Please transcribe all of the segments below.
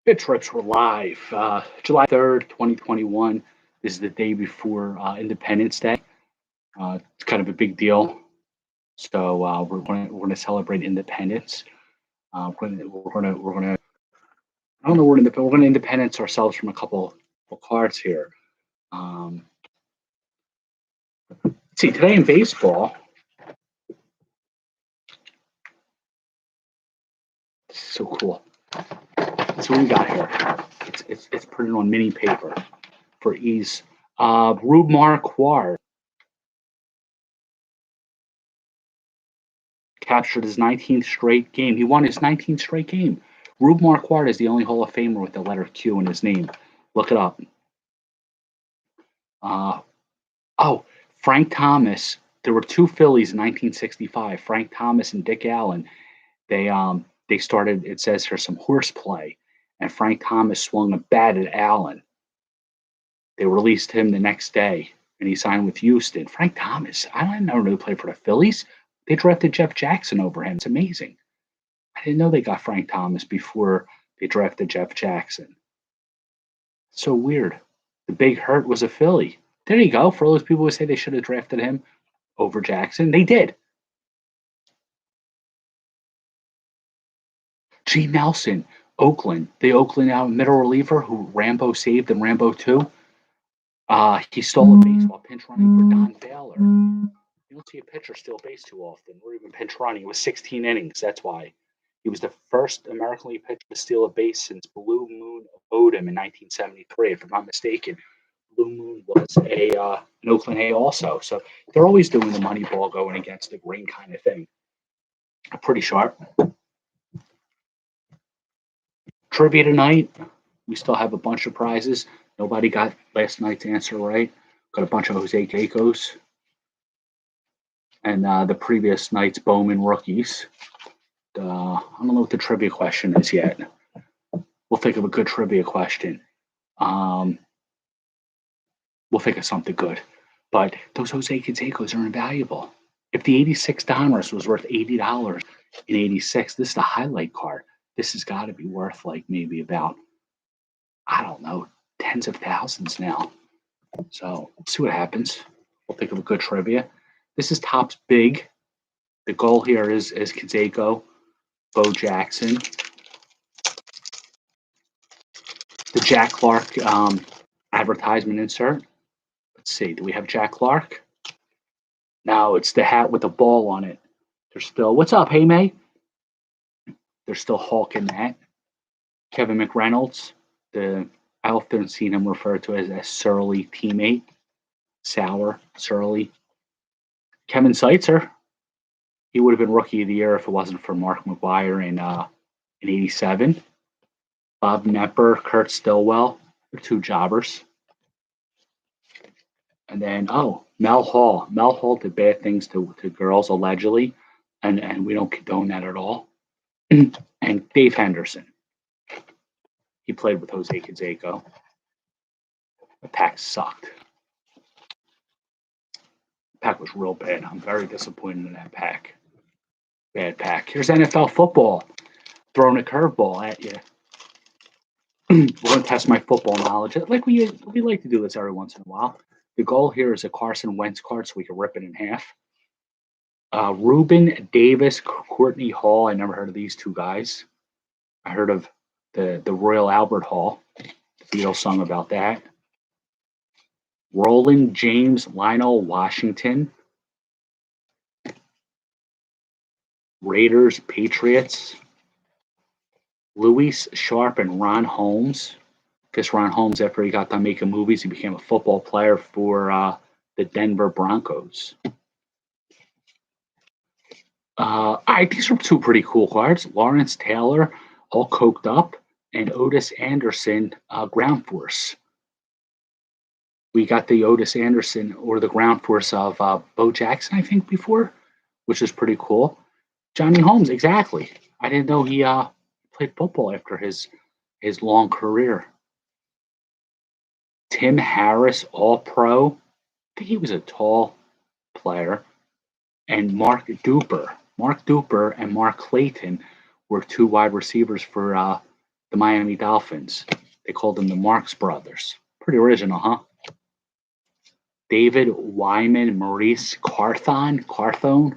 BpsRps were live. July 3rd, 2021 is the day before Independence Day. It's kind of a big deal. So we're gonna celebrate independence. We're gonna I don't know we're gonna independence ourselves from a couple of cards here. Um, let's see, today in baseball, this is so cool. So what we got here? It's printed on mini paper for ease. Rube Marquardt captured his 19th straight game. He won his 19th straight game. Rube Marquardt is the only Hall of Famer with the letter Q in his name. Look it up. Uh, oh, Frank Thomas. There were two Phillies in 1965. Frank Thomas and Dick Allen. They started. It says here some horseplay, and Frank Thomas swung a bat at Allen. They released him the next day, and he signed with Houston. Frank Thomas. I don't know who played for the Phillies. They drafted Jeff Jackson over him. It's amazing. I didn't know they got Frank Thomas before they drafted Jeff Jackson. So weird. The big hurt was a Philly. There you go. For all those people who say they should have drafted him over Jackson, they did. G. Nelson, Oakland, the Oakland middle reliever who Rambo saved in Rambo 2. He stole a base while pinch running for Don Baylor. You don't see a pitcher steal base too often, or even pinch running. It was 16 innings. That's why. He was the first American League pitcher to steal a base since Blue Moon Odom in 1973, if I'm not mistaken. Blue Moon was an Oakland A also. So they're always doing the money ball going against the green kind of thing. Pretty sharp. Trivia tonight. We still have a bunch of prizes. Nobody got last night's answer right. Got a bunch of Jose Keikos. And the previous night's Bowman rookies. I don't know what the trivia question is yet. We'll think of a good trivia question. We'll think of something good. But those Jose Canseco's are invaluable. If the 86 Donruss was worth $80 in 86, this is the highlight card. This has got to be worth like maybe about, I don't know, tens of thousands now. So we'll see what happens. We'll think of a good trivia. This is Topps Big. The goal here is Canseco, Bo Jackson, the Jack Clark advertisement insert. Let's see. Do we have Jack Clark? No, it's the hat with the ball on it. They're still. What's up, hey May? They're still hawking that. Kevin McReynolds. I often seen him referred to as a surly teammate. Sour, surly. Kevin Seitzer. He would have been Rookie of the Year if it wasn't for Mark McGwire in '87. Bob Knepper, Kurt Stillwell. They're two jobbers. And then, Mel Hall. Mel Hall did bad things to girls, allegedly, and we don't condone that at all. And Dave Henderson. He played with Jose Canseco. The pack sucked. The pack was real bad. I'm very disappointed in that pack. Bad pack. Here's NFL football. Throwing a curveball at you. We're going to test my football knowledge. Like we like to do this every once in a while. The goal here is a Carson Wentz card so we can rip it in half. Reuben Davis, Courtney Hall. I never heard of these two guys. I heard of the Royal Albert Hall. The Beatles song about that. Roland James, Lionel Washington. Raiders, Patriots. Luis Sharp and Ron Holmes. Because Ron Holmes, after he got done making movies, he became a football player for the Denver Broncos. All right, these are two pretty cool cards. Lawrence Taylor, all coked up, and Otis Anderson, ground force. We got the Otis Anderson or the ground force of Bo Jackson, I think, before, which is pretty cool. Johnny Holmes, exactly. I didn't know he played football after his long career. Tim Harris, All-Pro. I think he was a tall player. And Mark Duper. Mark Duper and Mark Clayton were two wide receivers for the Miami Dolphins. They called them the Marx Brothers. Pretty original, huh? David Wyman Maurice Carthone.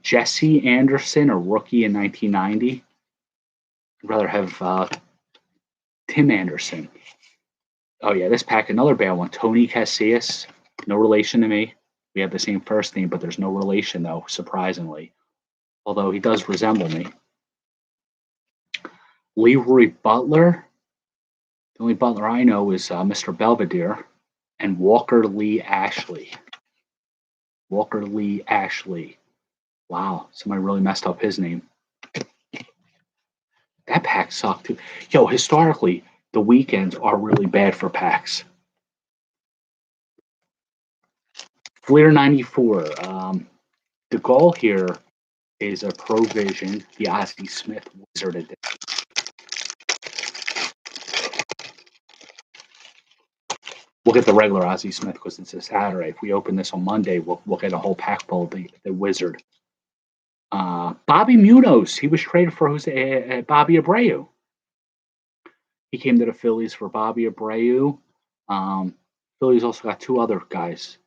Jesse Anderson, a rookie in 1990. I'd rather have Tim Anderson. Oh, yeah, this pack, another bad one. Tony Casillas, no relation to me. We have the same first name, but there's no relation, though, surprisingly. Although he does resemble me. Leroy Butler. The only Butler I know is Mr. Belvedere. And Walker Lee Ashley. Walker Lee Ashley. Wow, somebody really messed up his name. That pack sucked, too. Yo, historically, the weekends are really bad for packs. Fleer 94. The goal here is a Provision, the Ozzie Smith Wizard Edition. We'll get the regular Ozzie Smith because it's a Saturday. If we open this on Monday, we'll get a whole pack full of the Wizard. Bobby Munoz. He was traded for Bobby Abreu. He came to the Phillies for Bobby Abreu. Phillies also got two other guys.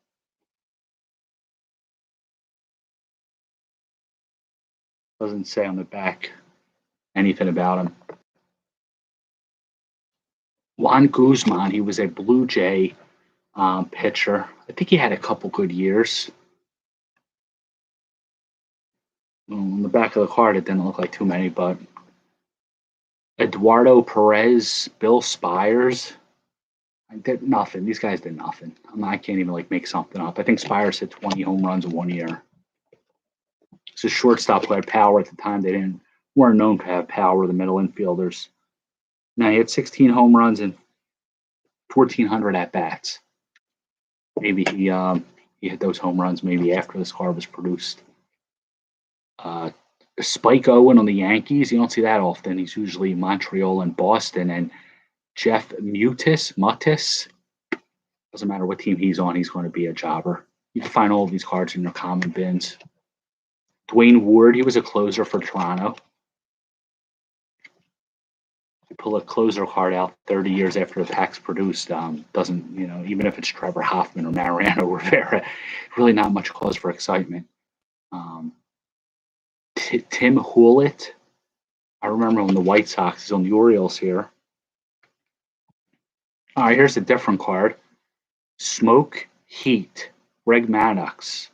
Doesn't say on the back anything about him. Juan Guzman, he was a Blue Jay pitcher. I think he had a couple good years. On the back of the card, it didn't look like too many, but Eduardo Perez, Bill Spires, I did nothing. These guys did nothing. I can't even make something up. I think Spires hit 20 home runs in 1 year. It's a shortstop who had power at the time. They weren't known to have power, the middle infielders. Now he had 16 home runs and 1,400 at bats. Maybe he hit those home runs maybe after this card was produced. Spike Owen on the Yankees, you don't see that often. He's usually Montreal and Boston. And Jeff Mutis, doesn't matter what team he's on, he's going to be a jobber. You can find all of these cards in your common bins. Dwayne Ward, he was a closer for Toronto. You pull a closer card out 30 years after the pack's produced, doesn't, even if it's Trevor Hoffman or Mariano Rivera, really not much cause for excitement. Tim Hewlett, I remember when the White Sox is on the Orioles here. All right, here's a different card. Smoke Heat, Greg Maddux.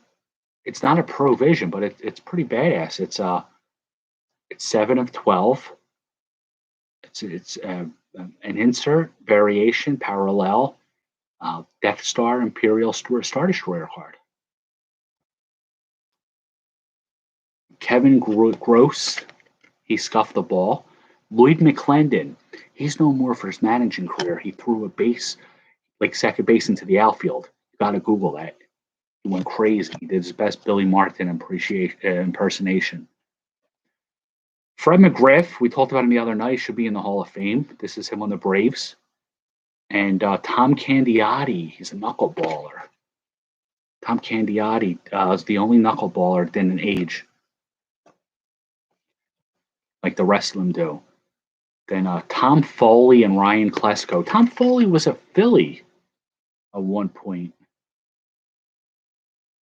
It's not a Provision, but it's pretty badass. It's 7 of 12. It's an insert, variation, parallel, Death Star, Imperial Star Destroyer card. Kevin Gross, he scuffed the ball. Lloyd McClendon, he's known more for his managing career. He threw a base, second base into the outfield. You got to Google that. He went crazy. He did his best Billy Martin impersonation. Fred McGriff, we talked about him the other night, should be in the Hall of Fame. This is him on the Braves. And Tom Candiotti, he's a knuckleballer. Tom Candiotti is the only knuckleballer that didn't age like the rest of them do. Then Tom Foley and Ryan Klesko. Tom Foley was a Philly at one point.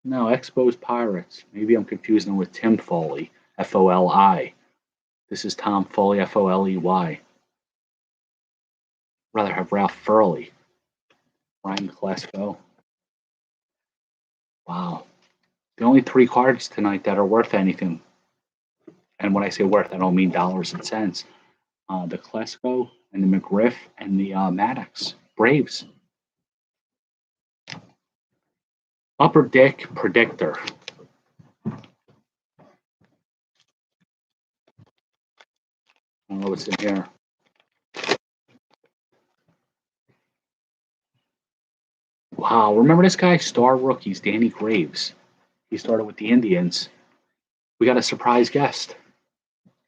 No, Expos Pirates. Maybe I'm confusing him with Tim Foley, F-O-L-I. This is Tom Foley, F-O-L-E-Y. Rather have Ralph Furley. Ryan Klesko. Wow. The only 3 cards tonight that are worth anything. And when I say worth, I don't mean dollars and cents. The Klesko and the McGriff and the Maddux. Braves. Upper Deck Predictor. I don't know what's in here. Wow, remember this guy? Star Rookies, Danny Graves. He started with the Indians. We got a surprise guest.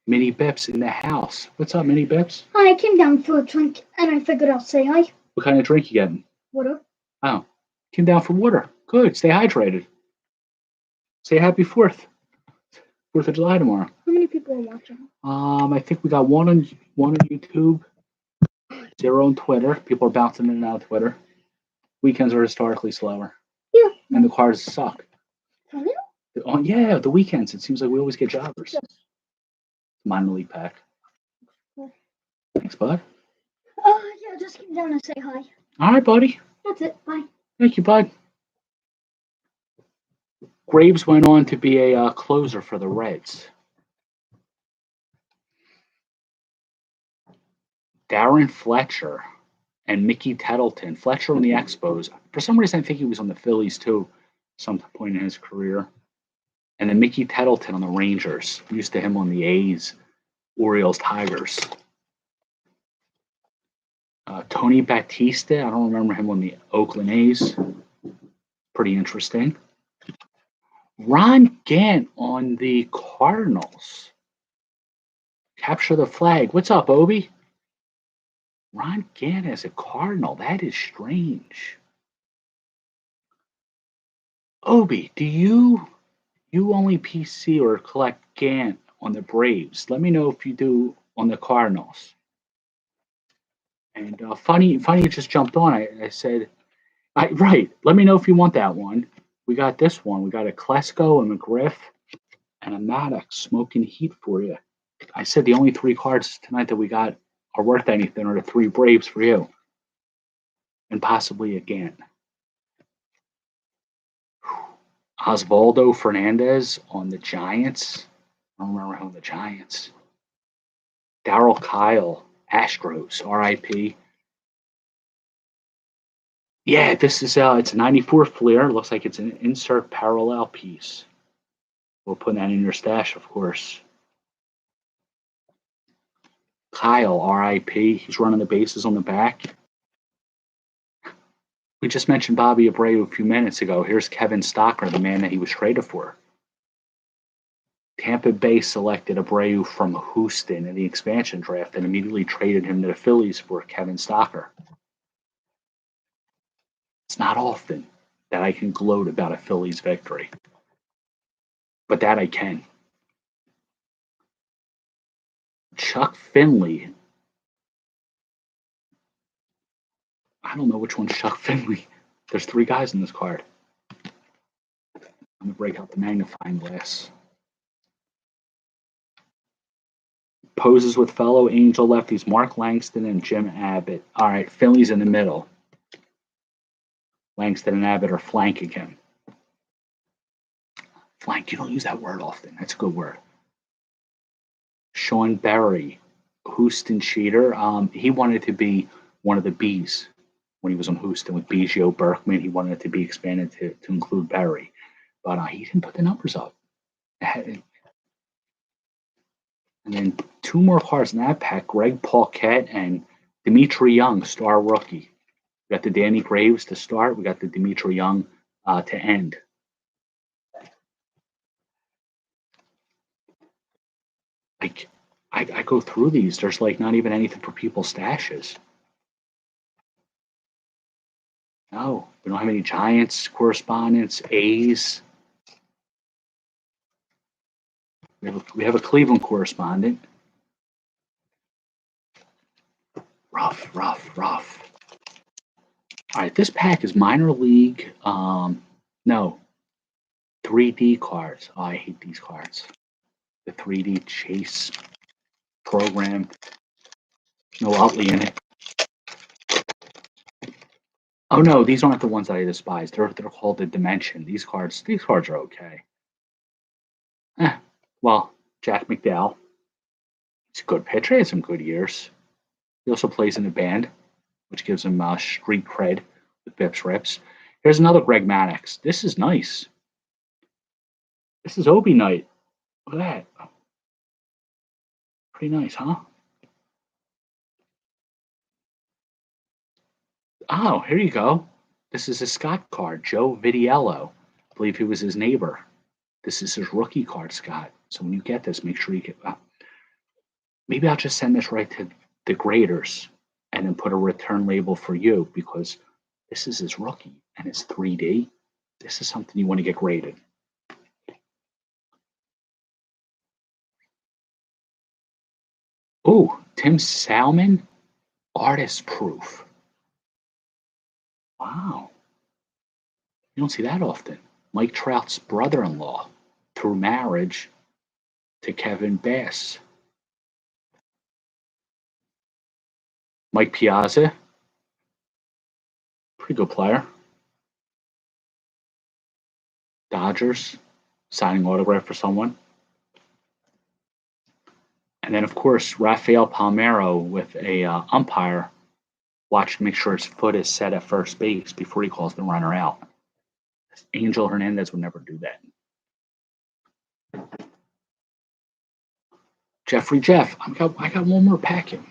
Minnie Bips in the house. What's up, Minnie Bips? Hi, I came down for a drink and I figured I'll say hi. What kind of drink you getting? Water. Oh, came down for water. Good, stay hydrated. Say happy 4th. 4th of July tomorrow. How many people are watching? I think we got one on YouTube, 0 on Twitter. People are bouncing in and out of Twitter. Weekends are historically slower. Yeah. And the cars suck. For real? Yeah, the weekends. It seems like we always get jobbers. Yes. Minor league pack. Cool. Thanks, bud. Yeah, just came down to say hi. All right, buddy. That's it. Bye. Thank you, bud. Graves went on to be a closer for the Reds. Darren Fletcher and Mickey Tettleton. Fletcher on the Expos. For some reason, I think he was on the Phillies too, some point in his career. And then Mickey Tettleton on the Rangers. I'm used to him on the A's, Orioles, Tigers. Tony Batista. I don't remember him on the Oakland A's. Pretty interesting. Ron Gant on the Cardinals. Capture the flag. What's up, Obi? Ron Gant as a Cardinal. That is strange. Obi, do you only PC or collect Gant on the Braves? Let me know if you do on the Cardinals. And funny you just jumped on. I said, right. Let me know if you want that one. We got this one. We got a Klesko, a McGriff, and a Maddox smoking heat for you. I said the only 3 cards tonight that we got are worth anything are the 3 Braves for you. And possibly a Gant. Osvaldo Fernandez on the Giants. I don't remember on the Giants. Darryl Kyle, Astros, RIP. Yeah, this is it's a 94 Fleer. Looks like it's an insert parallel piece. We'll put that in your stash, of course. Kyle, RIP. He's running the bases on the back. We just mentioned Bobby Abreu a few minutes ago. Here's Kevin Stocker, the man that he was traded for. Tampa Bay selected Abreu from Houston in the expansion draft and immediately traded him to the Phillies for Kevin Stocker. It's not often that I can gloat about a Phillies victory, but that I can. Chuck Finley. I don't know which one's Chuck Finley. There's 3 guys in this card. I'm going to break out the magnifying glass. Poses with fellow Angel lefties Mark Langston and Jim Abbott. All right, Finley's in the middle. Langston and Abbott are flanking him. Flank, you don't use that word often. That's a good word. Sean Berry, Houston cheater. He wanted to be one of the Bs when he was on Houston with Biggio Berkman. He wanted it to be expanded to include Berry, but he didn't put the numbers up. And then 2 more cards in that pack: Greg Paquette and Dimitri Young, star rookie. We got the Danny Graves to start. We got the Dimitri Young to end. Like, I go through these. There's like not even anything for people's stashes. No, we don't have any Giants correspondents, A's. We have a Cleveland correspondent. Rough. All right, this pack is minor league. No, 3D cards. Oh, I hate these cards. The 3D chase program. No Utley in it. Oh no, these aren't the ones that I despise. They're called the Dimension. These cards are okay. Well, Jack McDowell. He's a good pitcher. He had some good years. He also plays in a band, which gives him street cred with BpsRps. Here's another Greg Maddox. This is nice. This is Obi night. Look at that. Pretty nice, huh? Oh, here you go. This is a Scott card, Joe Vitiello. I believe he was his neighbor. This is his rookie card, Scott. So when you get this, make sure you get. Maybe I'll just send this right to the graders and then put a return label for you, because this is his rookie and it's 3D. This is something you want to get graded. Oh, Tim Salmon, artist proof. Wow. You don't see that often. Mike Trout's brother-in-law through marriage to Kevin Bass. Mike Piazza, pretty good player. Dodgers, signing autograph for someone. And then, of course, Rafael Palmeiro with a umpire watch to make sure his foot is set at first base before he calls the runner out. Angel Hernandez would never do that. Jeffrey Jeff, I got one more packet.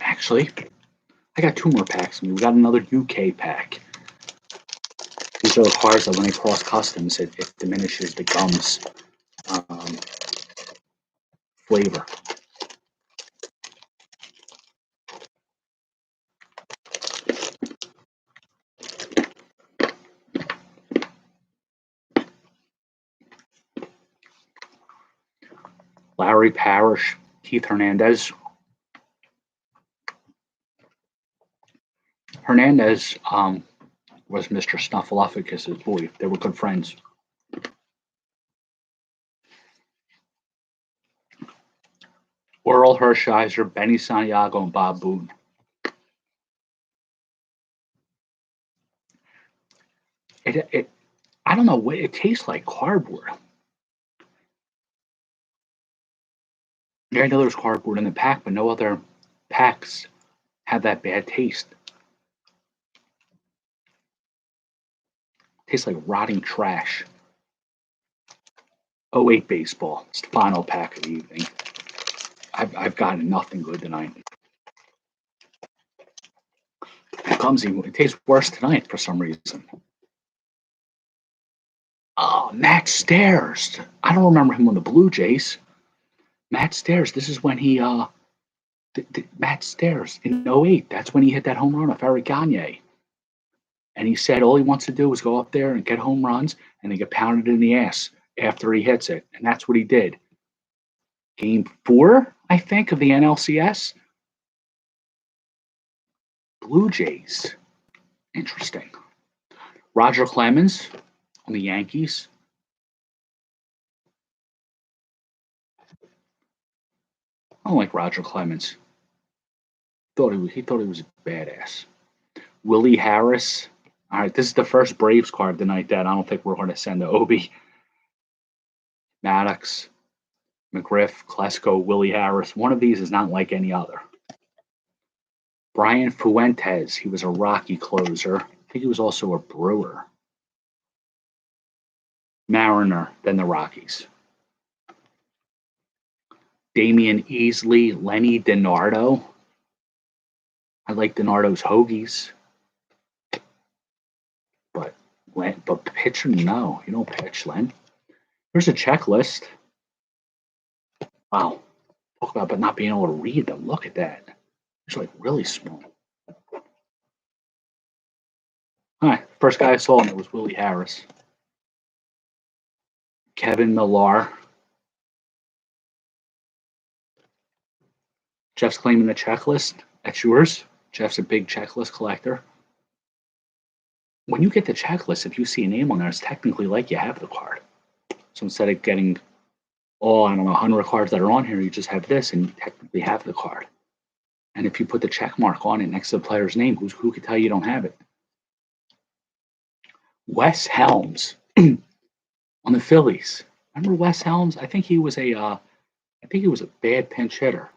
Actually, I got two more packs. We got another UK pack. These are the cards that when they cross customs, it diminishes the gum's flavor. Larry Parrish, Keith Hernandez. Hernandez was Mr. Snuffleupagus' boy. They were good friends. Oral Hershiser, Benny Santiago, and Bob Boone. I don't know what it tastes like. Cardboard. Yeah, I know there's cardboard in the pack, but no other packs have that bad taste. Tastes like rotting trash. 08 baseball. It's the final pack of the evening. I've gotten nothing good tonight. It tastes worse tonight for some reason. Oh, Matt Stairs. I don't remember him on the Blue Jays. Matt Stairs. This is when he Matt Stairs in 08. That's when he hit that home run off Eric Gagne. And he said all he wants to do is go up there and get home runs and then get pounded in the ass after he hits it. And that's what he did. Game 4, I think, of the NLCS. Blue Jays. Interesting. Roger Clemens on the Yankees. I don't like Roger Clemens. He thought he was a badass. Willie Harris. All right, this is the first Braves card tonight that I don't think we're going to send to Obi. Maddox, McGriff, Klesko, Willie Harris. One of these is not like any other. Brian Fuentes. He was a Rocky closer. I think he was also a Brewer. Mariner, then the Rockies. Damian Easley, Lenny DiNardo. I like DiNardo's hoagies. But pitcher, no. You don't pitch, Len. Here's a checklist. Wow. Talk about not being able to read them. Look at that. It's like really small. All right. First guy I saw, and it was Willie Harris. Kevin Millar. Jeff's claiming the checklist. That's yours. Jeff's a big checklist collector. When you get the checklist, if you see a name on there, it's technically like you have the card. So instead of getting, 100 cards that are on here, you just have this and you technically have the card. And if you put the check mark on it next to the player's name, who could tell you don't have it? Wes Helms on the Phillies. Remember Wes Helms? I think he was a bad pinch hitter.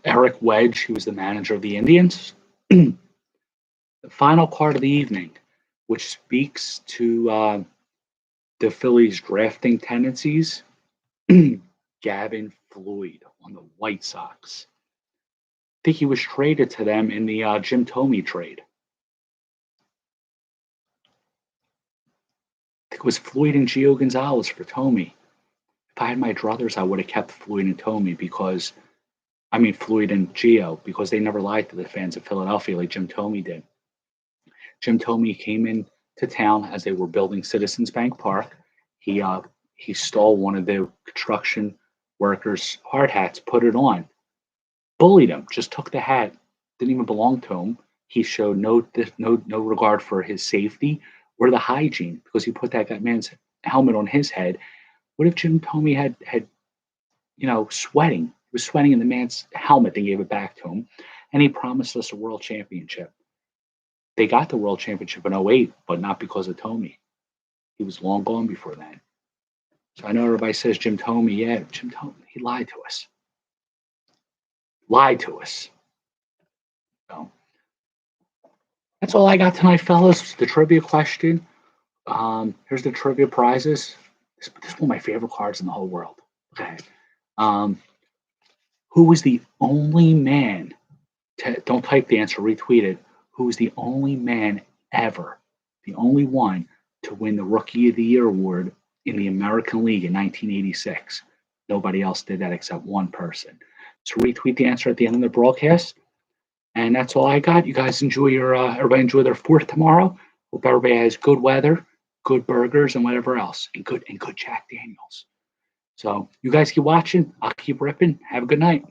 Eric Wedge, he was the manager of the Indians. The final card of the evening, which speaks to the Phillies' drafting tendencies. Gavin Floyd on the White Sox. I think he was traded to them in the Jim Thome trade. I think it was Floyd and Gio Gonzalez for Thome. If I had my druthers, I would have kept Floyd and Tommy because, I mean, Floyd and Gio, because they never lied to the fans of Philadelphia like Jim Tomey did. Jim Tomey came in to town as they were building Citizens Bank Park. He stole one of the construction workers' hard hats, put it on, bullied him, just took the hat, didn't even belong to him. He showed no regard for his safety or the hygiene because he put that man's helmet on his head. What if Jim Tomey had sweating? He was sweating in the man's helmet. They gave it back to him, and he promised us a world championship. They got the world championship in '08, but not because of Tomey. He was long gone before then. So I know everybody says Jim Tomey. Yeah, Jim Tomey, he lied to us. Lied to us. So that's all I got tonight, fellas. The trivia question. Here's the trivia prizes. This is one of my favorite cards in the whole world. Okay. Who was the only man don't type the answer, retweet it. Who was the only man ever, the only one to win the Rookie of the Year award in the American League in 1986? Nobody else did that except one person. So retweet the answer at the end of the broadcast. And that's all I got. You guys enjoy everybody enjoy their 4th tomorrow. Hope everybody has good weather, good burgers, and whatever else, and good Jack Daniels. So you guys keep watching. I'll keep ripping. Have a good night.